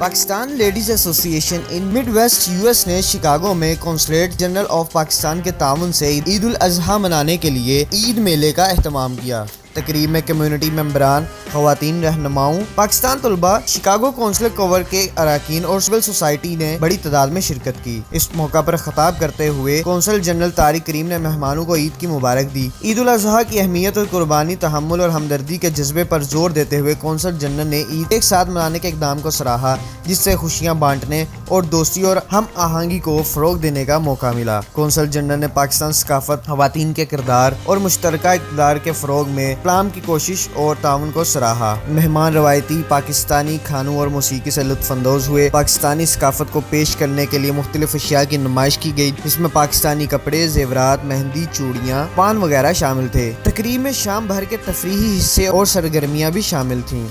Pakistan ladies ایسوسی ایشن ان mid waste U S نے شکاگو میں قونصلیٹ جنرل آف پاکستان کے تعاون سے عید الاضحیٰ منانے کے لیے عید میلے کا اہتمام کیا۔ تقریب میں کمیونٹی ممبران، خواتین رہنماؤں، پاکستان طلباء، شکاگو کونسل کور کے اراکین اور سول سوسائٹی نے بڑی تعداد میں شرکت کی۔ اس موقع پر خطاب کرتے ہوئے کونسل جنرل طارق کریم نے مہمانوں کو عید کی مبارک دی۔ عید الاضحیٰ کی اہمیت اور قربانی، تحمل اور ہمدردی کے جذبے پر زور دیتے ہوئے کونسل جنرل نے عید ایک ساتھ منانے کے اقدام کو سراہا، جس سے خوشیاں بانٹنے اور دوستی اور ہم آہنگی کو فروغ دینے کا موقع ملا۔ کونسل جنرل نے پاکستان ثقافت، خواتین کے کردار اور مشترکہ اقدار کے فروغ میں اسلام کی کوشش اور تعاون کو سراہا۔ مہمان روایتی پاکستانی کھانوں اور موسیقی سے لطف اندوز ہوئے۔ پاکستانی ثقافت کو پیش کرنے کے لیے مختلف اشیاء کی نمائش کی گئی، جس میں پاکستانی کپڑے، زیورات، مہندی، چوڑیاں، پان وغیرہ شامل تھے۔ تقریب میں شام بھر کے تفریحی حصے اور سرگرمیاں بھی شامل تھیں۔